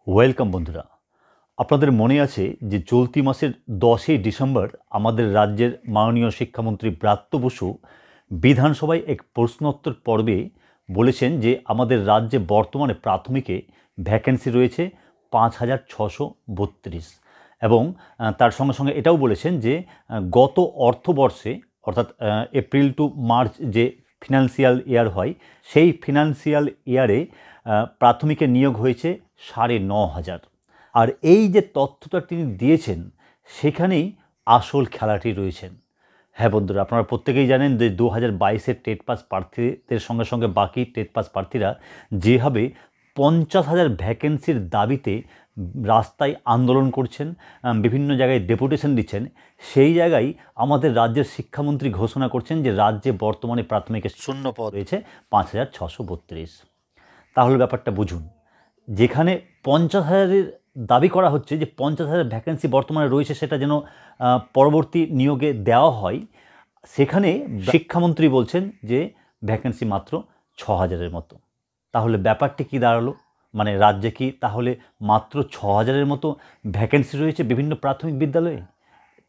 Welcome বন্ধুরা, আপনাদের মনে আছে যে চলতি মাসের 10ই ডিসেম্বর আমাদের রাজ্যের মাননীয় শিক্ষামন্ত্রী ব্রাত্য বসু বিধানসভায় এক প্রশ্নোত্তর পর্বে বলেছেন যে আমাদের রাজ্যে বর্তমানে প্রাথমিকে ভ্যাকেন্সি রয়েছে 5,632 এবং তার সঙ্গে সঙ্গে এটাও বলেছেন যে গত অর্থবর্ষে অর্থাৎ এপ্রিল টু মার্চ যে ফিনান্সিয়াল ইয়ার হয় সেই ফিনান্সিয়াল ইয়ারে প্রাথমিকে নিয়োগ হয়েছে 9,500। আর এই যে তথ্যটা তিনি দিয়েছেন সেখানেই আসল খেলাটি রয়েছেন। হ্যাঁ বন্ধুরা, আপনারা প্রত্যেকেই জানেন যে 2022-এর টেট পাস প্রার্থীদের সঙ্গে সঙ্গে বাকি টেট পাস প্রার্থীরা যেভাবে 50,000 ভ্যাকেন্সির দাবিতে রাস্তায় আন্দোলন করছেন, বিভিন্ন জায়গায় ডেপুটেশন দিচ্ছেন, সেই জায়গায় আমাদের রাজ্যের শিক্ষামন্ত্রী ঘোষণা করছেন যে রাজ্যে বর্তমানে প্রাথমিকের শূন্য পদ রয়েছে 5,632। তাহলে ব্যাপারটা বুঝুন, যেখানে 50,000-এর দাবি করা হচ্ছে যে 50,000 ভ্যাকেন্সি বর্তমানে রয়েছে সেটা যেন পরবর্তী নিয়োগে দেওয়া হয়, সেখানে শিক্ষামন্ত্রী বলছেন যে ভ্যাকেন্সি মাত্র 6,000-এর মতো। তাহলে ব্যাপারটি কি দাঁড়ালো? মানে রাজ্যে কি তাহলে মাত্র 6,000-এর মতো ভ্যাকেন্সি রয়েছে বিভিন্ন প্রাথমিক বিদ্যালয়ে?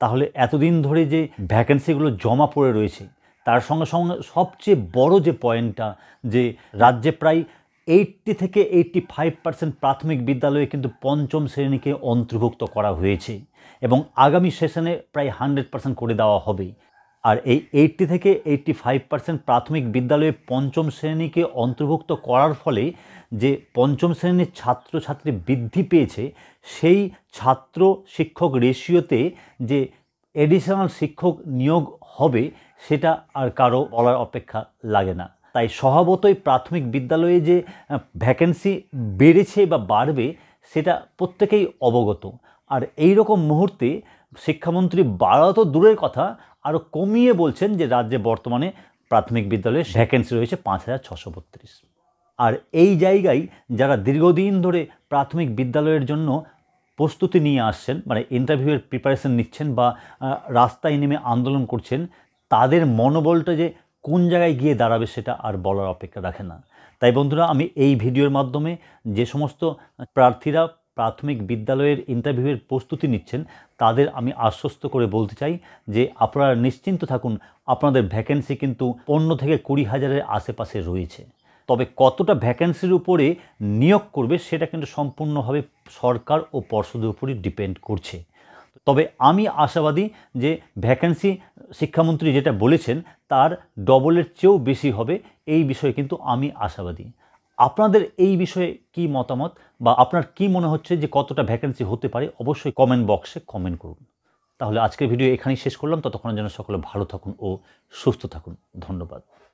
তাহলে এতদিন ধরে যে ভ্যাকেন্সিগুলো জমা পড়ে রয়েছে তার সঙ্গে সঙ্গে সবচেয়ে বড় যে পয়েন্টটা, যে রাজ্যে প্রায় 80 থেকে 85% প্রাথমিক বিদ্যালয়ে কিন্তু পঞ্চম শ্রেণীকে অন্তর্ভুক্ত করা হয়েছে এবং আগামী সেশনে প্রায় 100% করে দেওয়া হবে। আর এই 80 থেকে 85% প্রাথমিক বিদ্যালয়ে পঞ্চম শ্রেণীকে অন্তর্ভুক্ত করার ফলে যে পঞ্চম শ্রেণীর ছাত্রছাত্রী বৃদ্ধি পেয়েছে, সেই ছাত্র শিক্ষক রেশিওতে যে এডিশনাল শিক্ষক নিয়োগ হবে সেটা আর কারো বলার অপেক্ষা লাগে না। তাই স্বভাবতই প্রাথমিক বিদ্যালয়ে যে ভ্যাকেন্সি বেড়েছে বা বাড়বে সেটা প্রত্যেকেই অবগত। আর এই রকম মুহূর্তে শিক্ষামন্ত্রী বাড়া তো দূরের কথা, আরও কমিয়ে বলছেন যে রাজ্যে বর্তমানে প্রাথমিক বিদ্যালয়ে ভ্যাকেন্সি রয়েছে 5,632। আর এই জায়গায় যারা দীর্ঘদিন ধরে প্রাথমিক বিদ্যালয়ের জন্য প্রস্তুতি নিয়ে আসছেন, মানে ইন্টারভিউয়ের প্রিপারেশন নিচ্ছেন বা রাস্তায় নেমে আন্দোলন করছেন, তাদের মনোবলটা যে কোন জায়গায় গিয়ে দাঁড়াবে সেটা আর বলার অপেক্ষা রাখে না। তাই বন্ধুরা, আমি এই ভিডিওর মাধ্যমে যে সমস্ত প্রার্থীরা প্রাথমিক বিদ্যালয়ের ইন্টারভিউয়ের প্রস্তুতি নিচ্ছেন তাদের আমি আশ্বস্ত করে বলতে চাই যে আপনারা নিশ্চিন্ত থাকুন, আপনাদের ভ্যাকেন্সি কিন্তু 15 থেকে 20,000-এর আশেপাশে রয়েছে। তবে কতটা ভ্যাকেন্সির উপরে নিয়োগ করবে সেটা কিন্তু সম্পূর্ণভাবে সরকার ও পর্ষদের উপরই ডিপেন্ড করছে। তবে আমি আশাবাদী যে ভ্যাকেন্সি শিক্ষামন্ত্রী যেটা বলেছেন তার ডবলের চেয়েও বেশি হবে, এই বিষয়ে কিন্তু আমি আশাবাদী। আপনাদের এই বিষয়ে কি মতামত বা আপনার কি মনে হচ্ছে যে কতটা ভ্যাকেন্সি হতে পারে, অবশ্যই কমেন্ট বক্সে কমেন্ট করুন। তাহলে আজকের ভিডিও এখানেই শেষ করলাম। ততক্ষণের জন্য সকলে ভালো থাকুন ও সুস্থ থাকুন। ধন্যবাদ।